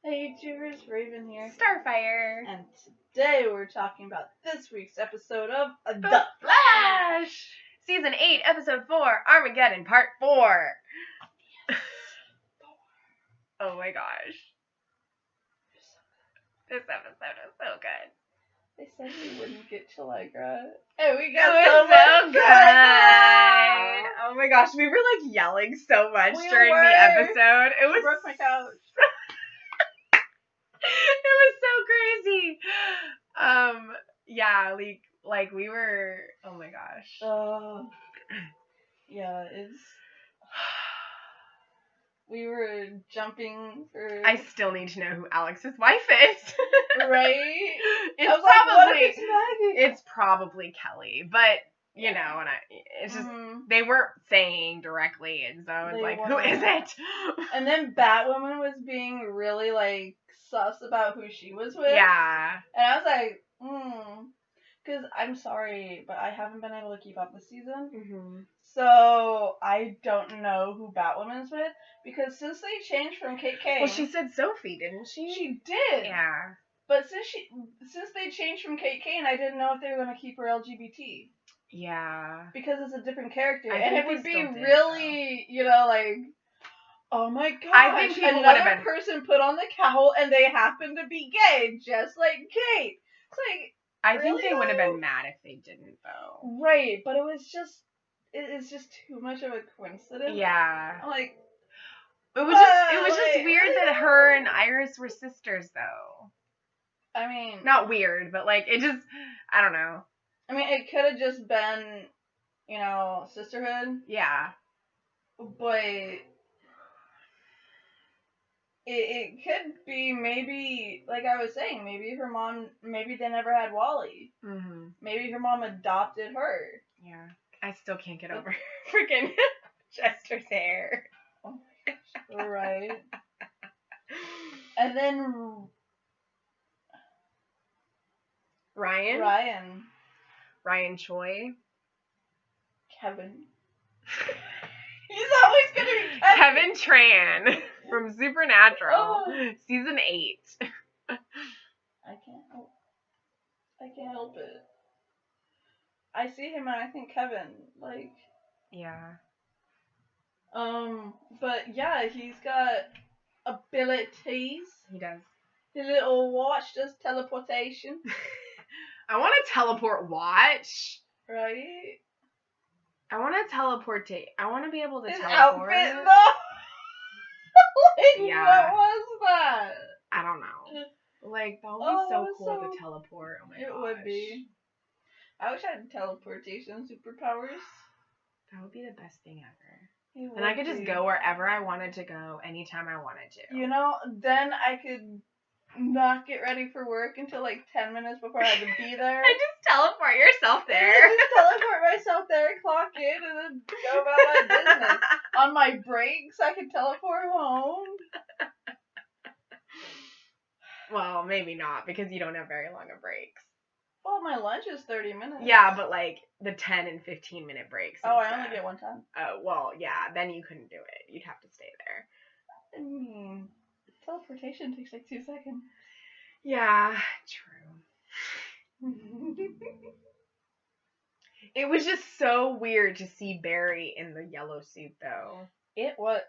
Hey YouTubers, Raven here. Starfire. And today we're talking about this week's episode of The Flash! Season 8, Episode 4, Armageddon, Part 4. Oh my gosh. This episode is so good. They said we wouldn't get Chalegra. And we It got was so so good. Oh my gosh, we were like yelling so much during the episode. It was broke my couch. It was so crazy. Yeah, like we were, oh my gosh. Yeah, we were jumping for... I still need to know who Alex's wife is. Right? It's I was probably, like, what if it's Maggie? It's probably Kelly, but you know, and it's just, they weren't saying directly, and so it's like, who is it? And then Batwoman was being really, like, sus about who she was with. Yeah. And I was like, because I'm sorry, but I haven't been able to keep up this season. Mm-hmm. So I don't know who Batwoman's with, because since they changed from Kate Kane... Well, she said Sophie, didn't she? She did. Yeah. But since they changed from Kate Kane, I didn't know if they were going to keep her LGBT. Yeah. Because it's a different character. And it would be really, you know, like, oh my gosh, I think people another person put on the cowl and they happen to be gay, just like Kate. It's like, I think they would have been mad if they didn't, though. Right, but it's just too much of a coincidence. Yeah. Like, it was just weird that her and Iris were sisters, though. I mean, not weird, but like it just, I don't know. I mean, it could have just been, you know, sisterhood. Yeah. But it could be maybe, like I was saying, maybe her mom, maybe they never had Wally. Mm-hmm. Maybe her mom adopted her. Yeah. I still can't get over freaking Chester's hair. Oh my gosh. Right. And then Ryan Choi. Kevin. He's always gonna be Kevin Tran from Supernatural, season 8. I can't help it. I see him and I think Kevin, like. Yeah. But yeah, he's got abilities. He does. His little watch does teleportation. I want to teleport watch. Right? I want to teleport. I want to be able to His teleport. Outfit, though. Like, yeah. What was that? I don't know. Like, that would be so cool to teleport. Oh my gosh. It would be. I wish I had teleportation superpowers. That would be the best thing ever. And I could just go wherever I wanted to go, anytime I wanted to. You know, then I could not get ready for work until like 10 minutes before I had to be there. And just teleport yourself there. Just teleport myself there, clock in, and then go about my business. On my breaks, I could teleport home. Well, maybe not, because you don't have very long of breaks. Well, my lunch is 30 minutes. Yeah, but like the 10 and 15 minute breaks. Oh, I only get one time. Oh, well, yeah, then you couldn't do it. You'd have to stay there. I mean, teleportation takes like 2 seconds. Yeah, true. It was just so weird to see Barry in the yellow suit, though. It was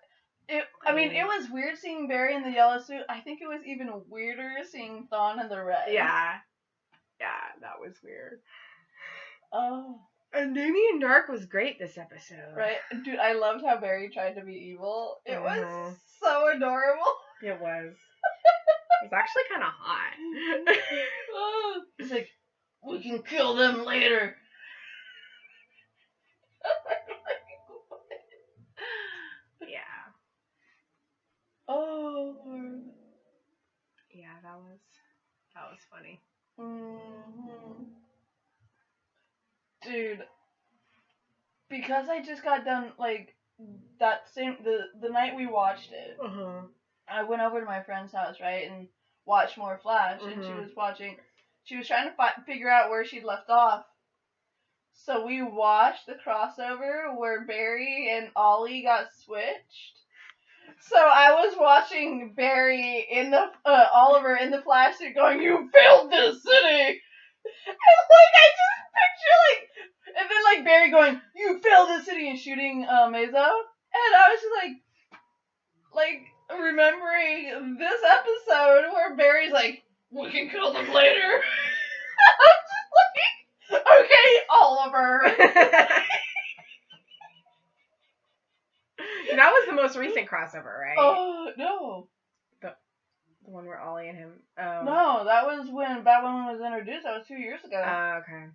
weird seeing Barry in the yellow suit. I think it was even weirder seeing Thawne in the red. Yeah. Yeah, that was weird. Oh. And Damien Dark was great this episode. Right? Dude, I loved how Barry tried to be evil. It was so adorable. It was. It was actually kind of hot. He's like, we can kill them later. Yeah. Oh, Lord. Yeah, that was funny. Mm-hmm. Dude, because I just got done, like, that same, the night we watched it, I went over to my friend's house, right, and watched more Flash, and she was trying to figure out where she'd left off, so we watched the crossover where Barry and Ollie got switched, so I was watching Barry in the Oliver in the flash suit going, "You failed this city," and like I just picture like, and then like Barry going, "You failed this city," and shooting Mezzo, and I was just like remembering this episode where Barry's like, "We can kill them later." I'm just like, okay, Oliver. That was the most recent crossover, right? Oh, no. The one where Ollie and him... Oh. No, that was when Batwoman was introduced. That was 2 years ago. Oh, okay.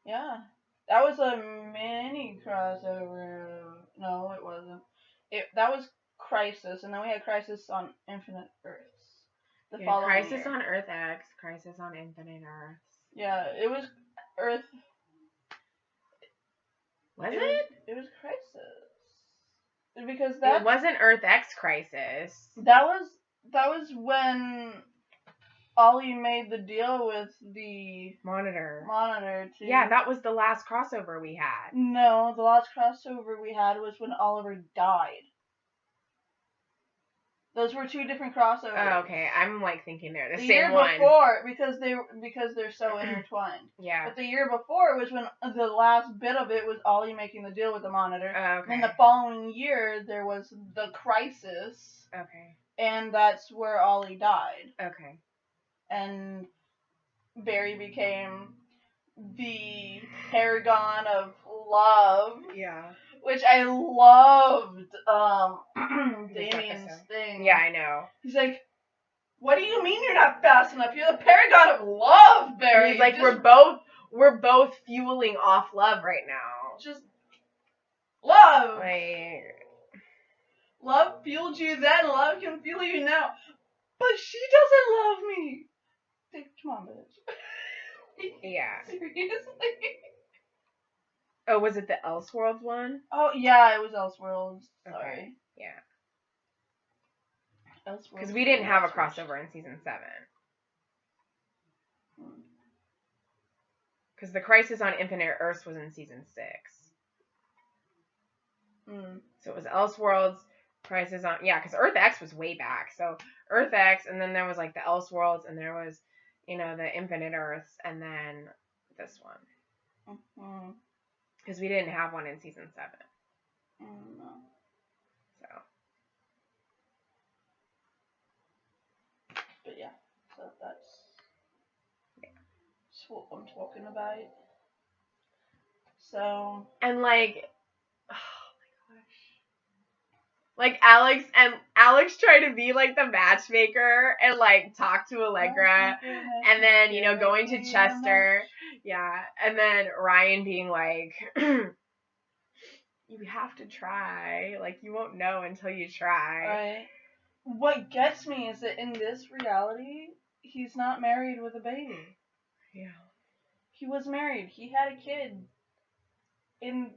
Yeah. That was a mini crossover. No, it wasn't. That was Crisis, and then we had Crisis on Infinite Earths. The following Crisis year. on Earth X, Crisis on Infinite Earths. Yeah, it was Earth... Was it? It was Crisis. Because that... It wasn't Earth X Crisis. That was when Ollie made the deal with the Monitor to... Yeah, that was the last crossover we had. No, the last crossover we had was when Oliver died. Those were 2 different crossovers. Oh, okay. I'm like thinking they're the same year one. Before, because they're so intertwined. Yeah. But the year before was when the last bit of it was Ollie making the deal with the Monitor. Oh, okay. And the following year there was the Crisis. Okay. And that's where Ollie died. Okay. And Barry became the paragon of love. Yeah. Which I loved, Damien's thing. Yeah, I know. He's like, "What do you mean you're not fast enough? You're the paragon of love, Barry." And he's like, we're both fueling off love right now. Just love. Like, love fueled you then, love can fuel you now. But she doesn't love me. Come on, bitch. Yeah. Seriously. Oh, was it the Elseworlds one? Oh, yeah, it was Elseworlds. Sorry. Okay. Yeah. Elseworlds. Because we didn't have a crossover in season 7. Because the Crisis on Infinite Earths was in season 6. So it was Elseworlds, Crisis on... Yeah, because Earth X was way back. So Earth X, and then there was like the Elseworlds, and there was, the Infinite Earths, and then this one. Because we didn't have one in season 7. No. So. But yeah, so that's just what I'm talking about. So. And like, oh my gosh. Like Alex tried to be like the matchmaker and like talk to Allegra. And then, going to Chester. Yeah. And then Ryan being like, you have to try. Like, you won't know until you try. Right. What gets me is that in this reality, he's not married with a baby. Yeah. He was married. He had a kid in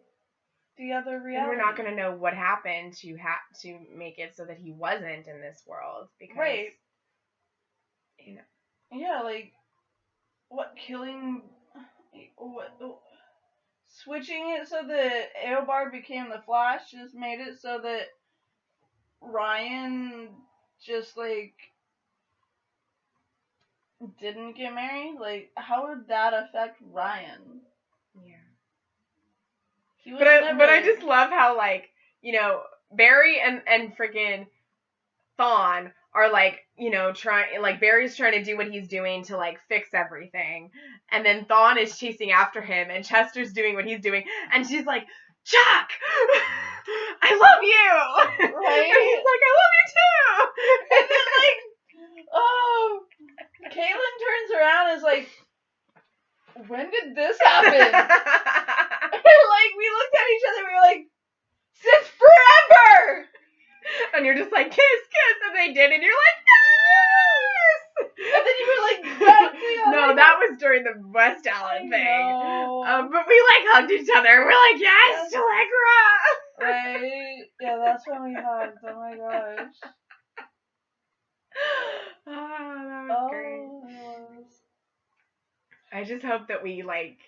the other reality. And we're not going to know what happened to make it so that he wasn't in this world. Because, right. Yeah, like, switching it so that Eobard became the Flash just made it so that Ryan just, like, didn't get married? Like, how would that affect Ryan? Yeah. But I just love how, like, Barry and freaking Thawne are, like, trying, like, Barry's trying to do what he's doing to, like, fix everything. And then Thawne is chasing after him, and Chester's doing what he's doing. And she's like, Chuck! I love you! Right? And he's like, I love you too! And then, like, Caitlin turns around and is like, when did this happen? And, like, we looked at each other and we were like, since forever! And you're just like, kiss, kiss, and they did, and you're like, yes! And then you were like, that's no, that was during the West Allen thing. But we, like, hugged each other. We're like, yes, Allegra! Right? Yeah, that's when we hugged. Oh my gosh. That was great. It was. I just hope that we, like,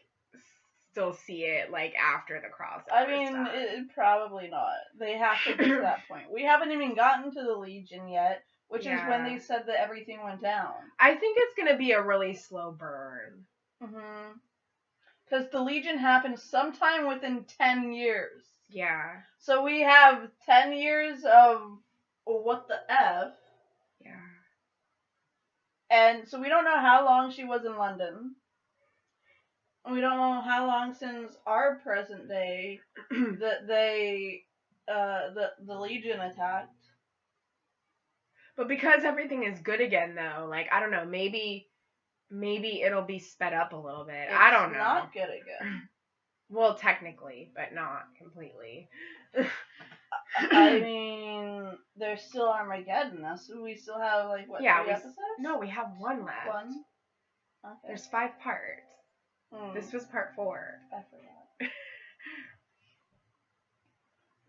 still see it like after the crossover. I mean, probably not. They have to get to that point. We haven't even gotten to the Legion yet, which is when they said that everything went down. I think it's gonna be a really slow burn. Because the Legion happened sometime within 10 years. Yeah. So we have 10 years of what the F. Yeah. And so we don't know how long she was in London. We don't know how long since our present day that they, the Legion attacked. But because everything is good again, though, like, I don't know, maybe it'll be sped up a little bit. I don't know. It's not good again. Well, technically, but not completely. I mean, there's still Armageddon. So we still have, like, what, 3 episodes? No, we have 1 left. 1? Okay. There's 5 parts. This was part 4. I forgot.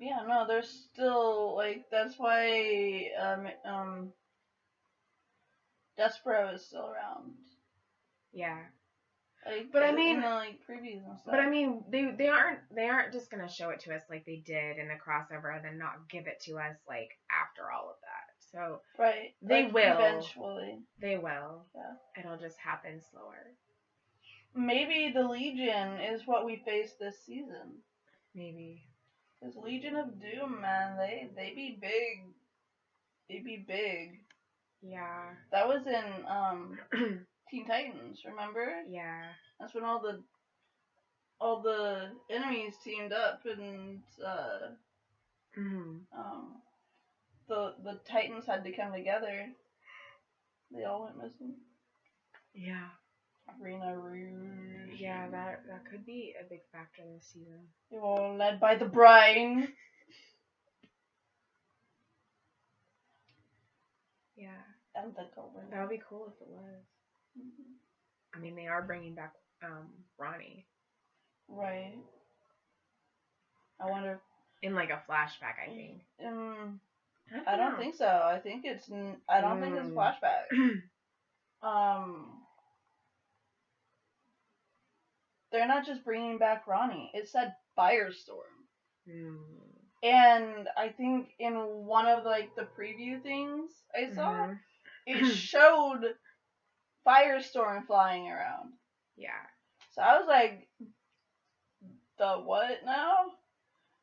Yeah, no, there's still, like, that's why, Despero is still around. Yeah. Like, but I mean, in the, like, previews and stuff. But I mean, they aren't just gonna show it to us like they did in the crossover and then not give it to us like after all of that. So right, they like, will eventually. They will. Yeah. It'll just happen slower. Maybe the Legion is what we face this season. Maybe. Because Legion of Doom, man, they be big. They be big. Yeah. That was in Teen Titans, remember? Yeah. That's when all the enemies teamed up and the Titans had to come together. They all went missing. Yeah. Arena Rouge. Yeah, that could be a big factor this season. They were all led by the brain. Yeah. And the Golden. That would be cool if it was. I mean, they are bringing back Ronnie. Right. I wonder. In like a flashback, I think. I don't think so. I think it's. I don't think it's a flashback. They're not just bringing back Ronnie. It said Firestorm. And I think in one of like the preview things I saw, it showed Firestorm flying around. Yeah. So I was like, the what now?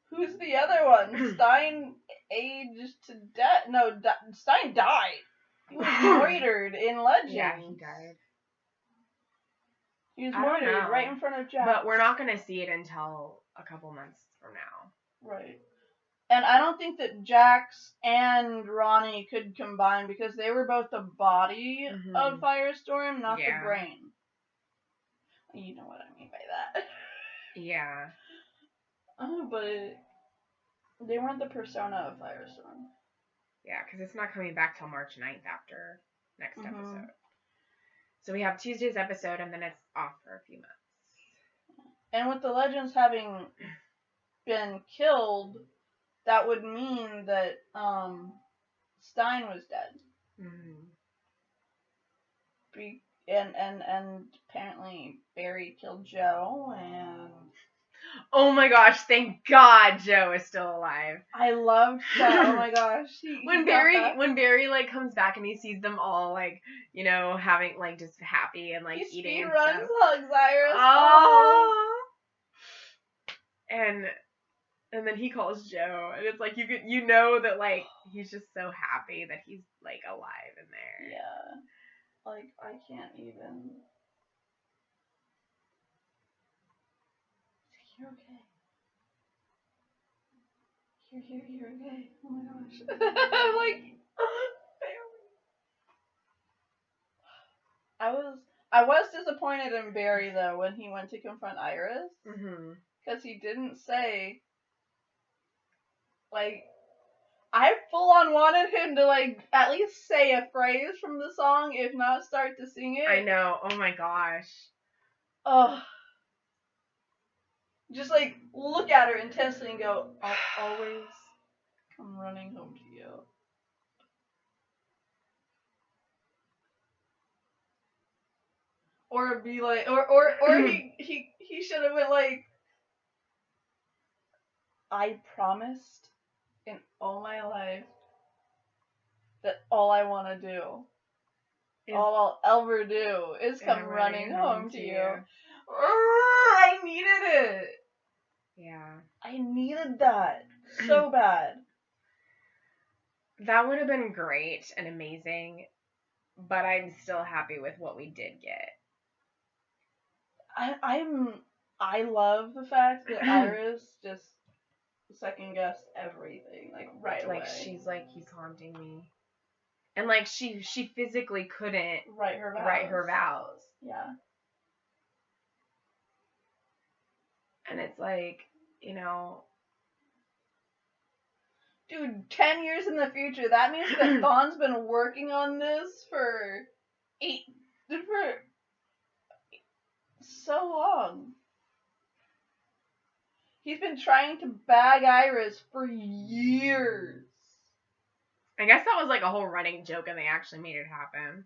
Who's the other one? Stein aged to death. No, Stein died. He was murdered in Legends. Yeah, he died. He was murdered right in front of Jax. But we're not going to see it until a couple months from now. Right. And I don't think that Jax and Ronnie could combine because they were both the body of Firestorm, not the brain. You know what I mean by that. Yeah. But they weren't the persona of Firestorm. Yeah, because it's not coming back till March 9th after next episode. So we have Tuesday's episode, and then it's off for a few months. And with the Legends having been killed, that would mean that Stein was dead. And apparently Barry killed Joe, and oh my gosh, thank God Joe is still alive. I loved that. Oh my gosh. When Barry like comes back and he sees them all like, you know, having like just happy and like he eating and runs, stuff. hugs Iris. Oh. And then he calls Joe, and it's like you know that like he's just so happy that he's like alive in there. Yeah. Like, I can't even. You're okay. You're okay. Oh my gosh. I'm like, I was disappointed in Barry though when he went to confront Iris. Because he didn't say, like, I full on wanted him to, like, at least say a phrase from the song, if not start to sing it. I know. Oh my gosh. Ugh. Just, like, look at her intensely and go, I'll always come running home to you. Or be like, or he should have been like, I promised in all my life that all I want to do, all I'll ever do is come running home to you. I needed it. Yeah. I needed that so bad. That would have been great and amazing, but I'm still happy with what we did get. I love the fact that Iris just second guessed everything, like right away. Like she's like, he's haunting me. And like she physically couldn't write her vows. Yeah. And it's like, you know, dude, 10 years in the future, that means that Thawne's been working on this for so long. He's been trying to bag Iris for years. I guess that was like a whole running joke and they actually made it happen.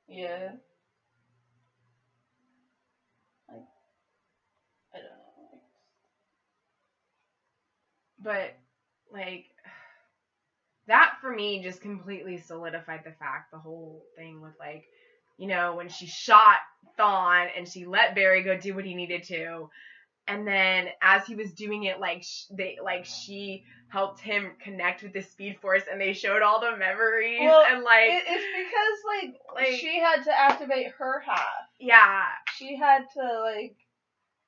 Yeah. Like, I don't know. But, like, that for me just completely solidified the fact, the whole thing with, like, you know, when she shot Thawne and she let Barry go do what he needed to. And then as he was doing it, like, she helped him connect with the Speed Force and they showed all the memories. Well, and, like, it's because, like, she had to activate her half. Yeah. She had to, like,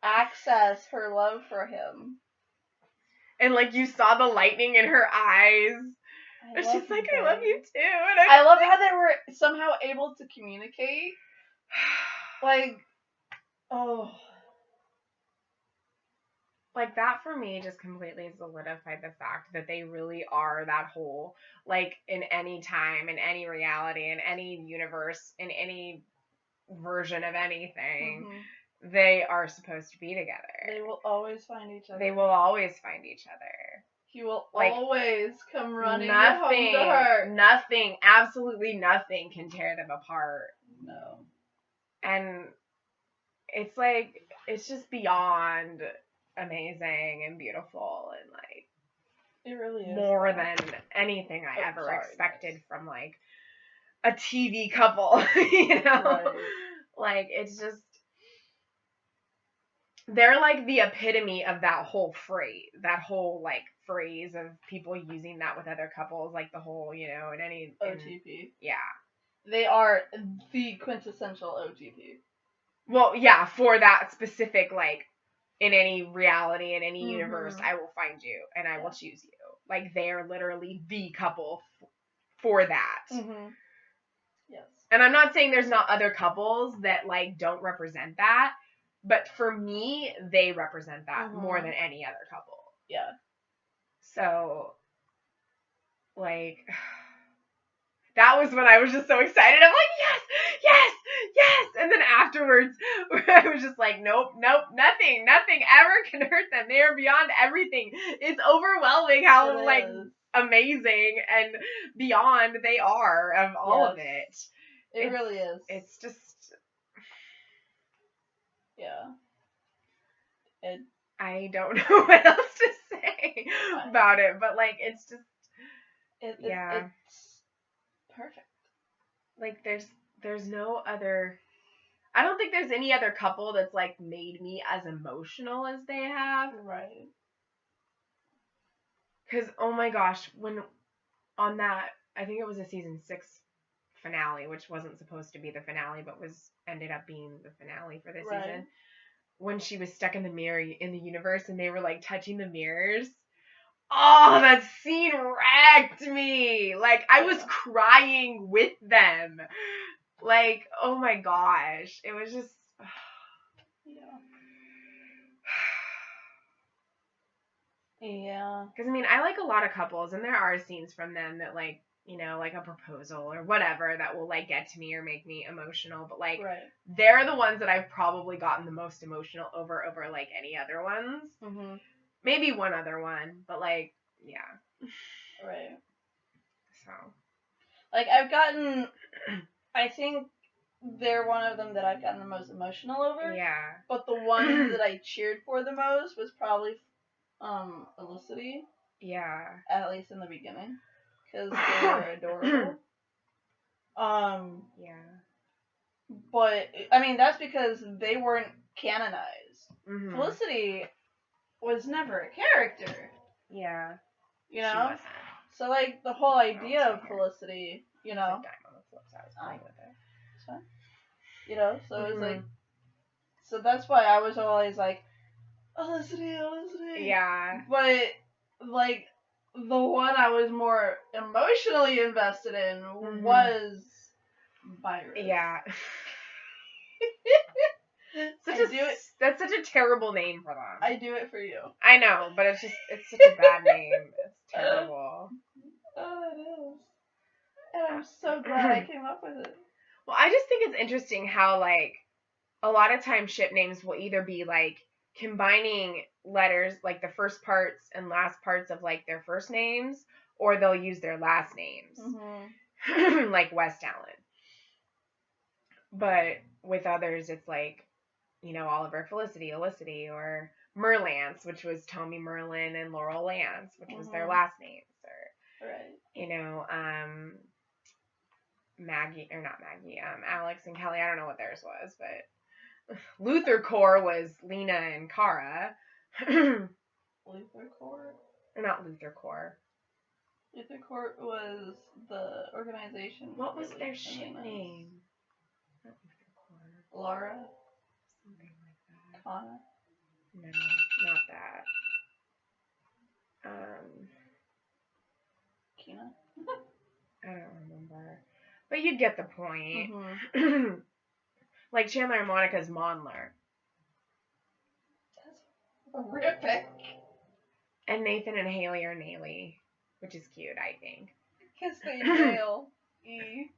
access her love for him. And, like, you saw the lightning in her eyes. And she's like, I love you too. And I love how they were somehow able to communicate. Like, oh. Like, that for me just completely solidified the fact that they really are that whole, like, in any time, in any reality, in any universe, in any version of anything, they are supposed to be together. They will always find each other. They will always find each other. He will always come running home to her. Nothing, absolutely nothing can tear them apart. No. And it's like, it's just beyond amazing and beautiful and like it really is more than anything I ever expected from like a TV couple, you know? Right. Like, it's just, they're like the epitome of that whole phrase of people using that with other couples, like the whole, you know, in any OTP. Yeah. They are the quintessential OTP. Well, yeah, for that specific, like, in any reality, in any universe, I will find you and I will choose you. Like, they're literally the couple for that. Yes. And I'm not saying there's not other couples that, like, don't represent that, but for me, they represent that more than any other couple. Yeah. So, like, that was when I was just so excited. I'm like, yes, yes, yes. And then afterwards, I was just like, nope, nothing ever can hurt them. They are beyond everything. It's overwhelming how, like, amazing and beyond they are of all of it. It really is. It's just... Yeah. I don't know what else to say about it, but, like, it's just... It's perfect. Like, there's no other... I don't think there's any other couple that's, like, made me as emotional as they have. Right. Because, oh my gosh, when... On that, I think it was a season 6 finale, which wasn't supposed to be the finale, but ended up being the finale for this season. When she was stuck in the mirror in the universe and they were, like, touching the mirrors. Oh, that scene wrecked me. Like, I was crying with them. Like, oh my gosh. It was just... Yeah. Because, I mean, I like a lot of couples, and there are scenes from them that, like, you know, like a proposal or whatever that will, like, get to me or make me emotional. But, like, they're the ones that I've probably gotten the most emotional over, like, any other ones. Maybe one other one, but, like, yeah. Right. So. Like, I've gotten, I think they're one of them that I've gotten the most emotional over. Yeah. But the one that I cheered for the most was probably Felicity. Yeah. At least in the beginning, because they were adorable. Yeah. But I mean that's because they weren't canonized. Mm-hmm. Felicity was never a character. Yeah. You know? She wasn't. So like the whole idea of Felicity, you know. There's a dime on the flip side. I was playing with it. It's fine. You know, so it was like, so that's why I was always like, Felicity. Yeah. But like the one I was more emotionally invested in was Virus. Yeah. That's such a terrible name for them. I do it for you. I know, but it's such a bad name. It's terrible. Oh, it is. And I'm so glad I came up with it. Well, I just think it's interesting how, like, a lot of times ship names will either be, like, combining letters, like the first parts and last parts of, like, their first names, or they'll use their last names. Mm-hmm. Like West Allen. But with others, it's like, you know, Oliver Felicity, Elicity, or Merlance, which was Tommy Merlin and Laurel Lance, which was their last names. Or, right. You know, Alex and Kelly, I don't know what theirs was, but Luther Core was Lena and Cara. Luther Core? Or not Luther Core. Luther Core was the organization. What was their ship name? Not Luther Core. Laura? Something like that. Connor? No, not that. Kina? I don't remember. But you get the point. Mm-hmm. Like Chandler and Monica's Mondler. That's horrific. And Nathan and Haley are Naley, which is cute, I think. Because they nail E.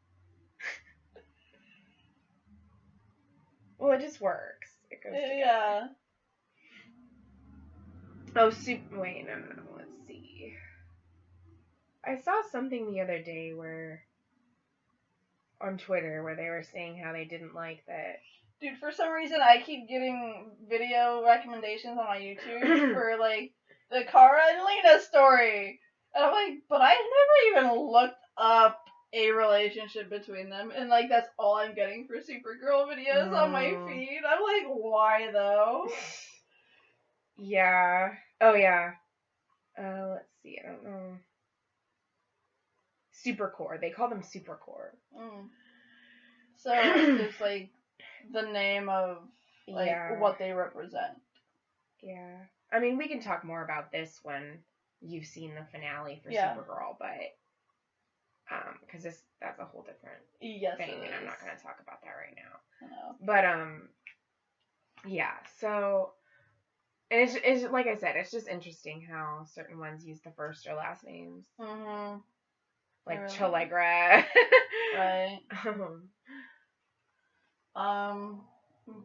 Well, it just works. It goes together. Yeah. Oh, wait, no. Let's see. I saw something the other day on Twitter where they were saying how they didn't like that. Dude, for some reason I keep getting video recommendations on my YouTube for like the Cara and Lena story. And I'm like, but I never even looked up a relationship between them, and like that's all I'm getting for Supergirl videos on my feed. I'm like, why though? Yeah. Oh yeah. Let's see. I don't know. Supercore. They call them Supercore. So it's just like the name of like what they represent. Yeah. I mean, we can talk more about this when you've seen the finale for Supergirl, but because that's a whole different thing, and I'm not going to talk about that right now. But yeah. So it's like I said, it's just interesting how certain ones use the first or last names. Mm-hmm. Like Chalegra. Right.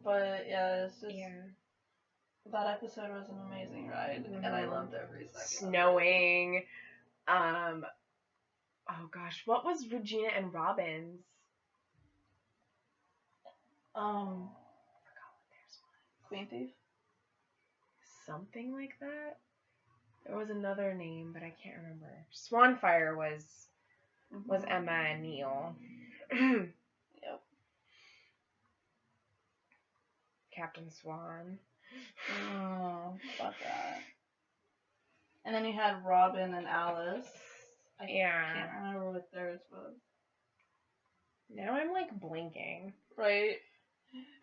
But yeah, it's just that episode was an amazing ride, and I loved every second. Snowing. Oh gosh, what was Regina and Robin's? I forgot what theirs was. Queen Thief? Something like that. There was another name, but I can't remember. Swanfire was Emma and Neil. Yep. Captain Swan. Oh, about that. And then you had Robin and Alice. I can't remember what theirs was. Now I'm like blinking. Right.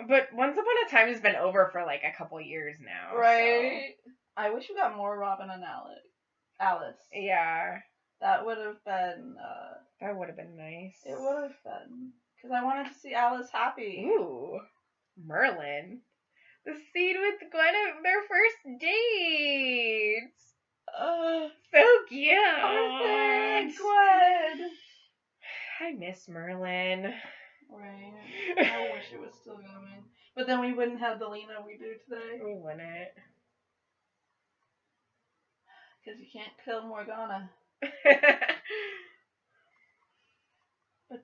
But Once Upon a Time has been over for like a couple years now. Right. So. I wish we got more Robin and Alice. Yeah. That would have been. That would have been nice. It would have been. Because I wanted to see Alice happy. Ooh. Merlin. The scene with Gwen at their first date. So cute. Arthur, Gwen. I miss Merlin. Right. I wish it was still going. But then we wouldn't have the Lena we do today. We wouldn't. Because you can't kill Morgana. But,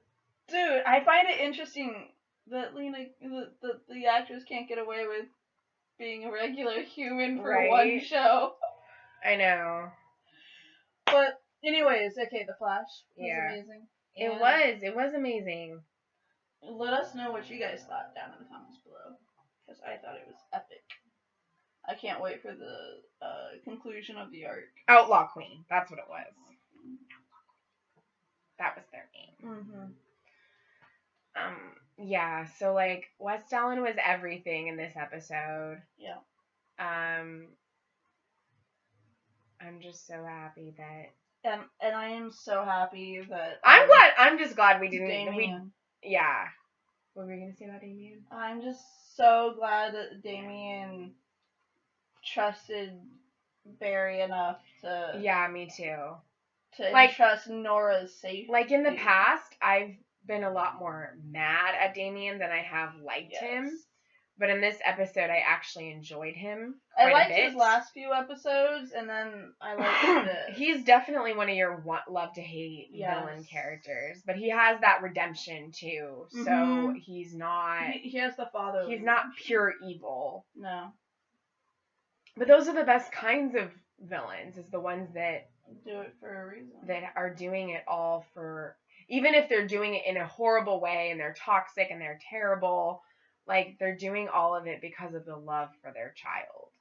dude, I find it interesting that Lena, the actress can't get away with being a regular human for Right. one show. I know. But anyways, okay, The Flash was amazing. It was amazing. Let us know what you guys thought down in the comments below, because I thought it was epic. I can't wait for the conclusion of the arc. Outlaw Queen, that's what it was. That was their name. Yeah, so like West Allen was everything in this episode. Yeah. I'm just so happy that and I am so happy that I'm just glad we didn't Damien. Yeah. What were you gonna say about Damien? I'm just so glad that Damien trusted Barry enough to Yeah, me too. To trust Nora's safety. Like in the past, I've been a lot more mad at Damien than I have liked him. But in this episode, I actually enjoyed him quite I liked a bit. his last few episodes, and then I liked this. He's definitely one of your love to hate villain characters, but he has that redemption too. So he's not. He has the father. He's not pure evil. No. But those are the best kinds of villains. Is the ones that do it for a reason. That are doing it all for, even if they're doing it in a horrible way and they're toxic and they're terrible. Like, they're doing all of it because of the love for their child.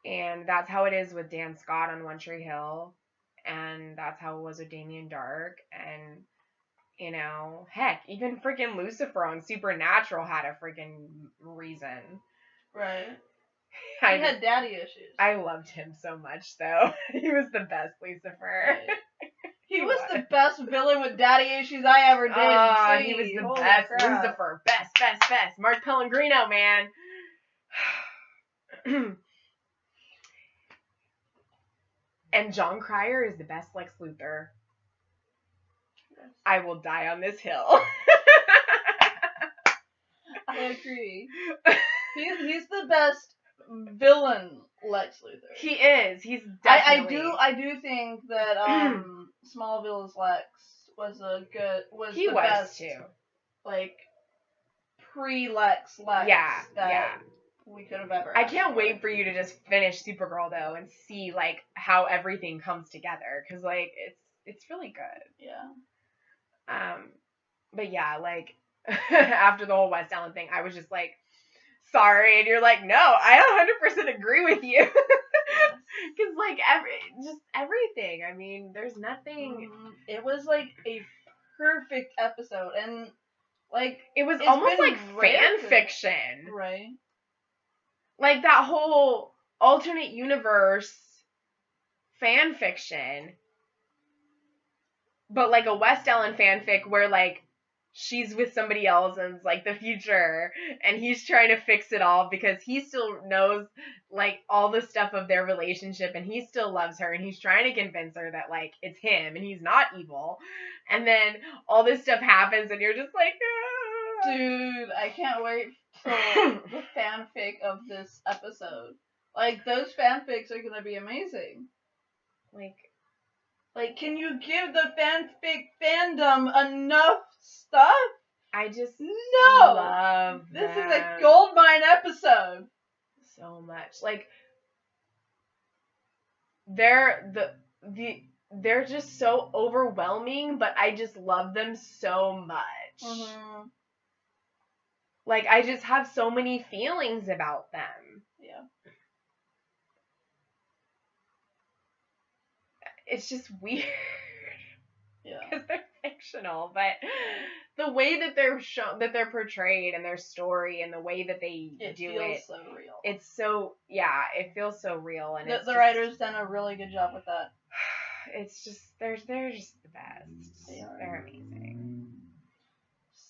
And that's how it is with Dan Scott on One Tree Hill. And that's how it was with Damien Dark. And, you know, heck, even freaking Lucifer on Supernatural had a freaking reason. Right. He had daddy issues. I loved him so much, though. He was the best Lucifer. Right. He was the best villain with daddy issues I ever did. He was the best. Crap. Lucifer. Best. Mark Pellegrino, man. And John Cryer is the best Lex Luthor. Yes. I will die on this hill. I agree. He's the best villain Lex Luthor. He is. He's definitely. I do think that Smallville's Lex was the best too. Like pre-Lex Lex. Yeah. We could have ever. I can't wait for you to just finish Supergirl though and see like how everything comes together, because like it's really good. Yeah. But yeah, like after the whole West Allen thing, I was just like, sorry, and you're like, no, I 100% agree with you. Because like everything. I mean, there's nothing. It was like a perfect episode, and like it was almost like fan fiction, right? Like that whole alternate universe fan fiction, but like a West Allen fanfic where like she's with somebody else and it's like the future and he's trying to fix it all because he still knows like all the stuff of their relationship and he still loves her and he's trying to convince her that like it's him and he's not evil, and then all this stuff happens and you're just like, ah. Dude, I can't wait till the fanfic of this episode. Like, those fanfics are gonna be amazing. Like, can you give the fanfic fandom enough stuff? I just love this is a goldmine episode. So much. Like, they're just so overwhelming, but I just love them so much. Like, I just have so many feelings about them. Yeah. It's just weird. Yeah. Because they're fictional, but the way that they're shown, that they're portrayed, and their story, and the way that they do it, feels so real. It's so, yeah, it feels so real, and the writers done a really good job with that. It's just they're just the best. They're amazing.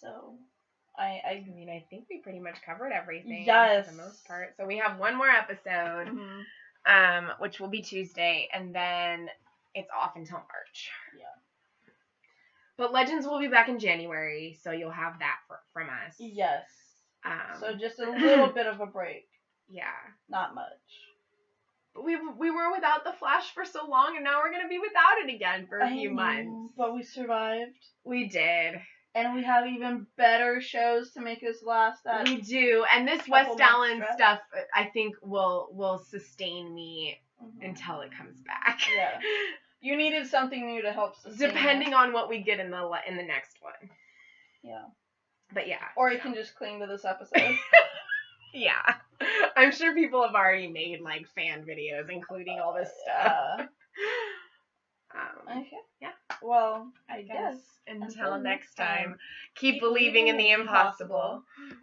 So, I mean, I think we pretty much covered everything. Yes. For the most part. So we have one more episode, which will be Tuesday, and then it's off until March. Yeah. But Legends will be back in January, so you'll have that from us. Yes. So just a little bit of a break. Yeah. Not much. But we were without the Flash for so long, and now we're going to be without it again for a few months. But we survived. We did. And we have even better shows to make us last that. We do. And this West Allen stuff, I think, will sustain me until it comes back. Yeah. You needed something new to help sustain depending on what we get in the next one. Yeah. But yeah. Or you can just cling to this episode. Yeah. I'm sure people have already made, like, fan videos, including all this stuff. Okay. Yeah. Well, I guess. Until next time, keep believing in the impossible.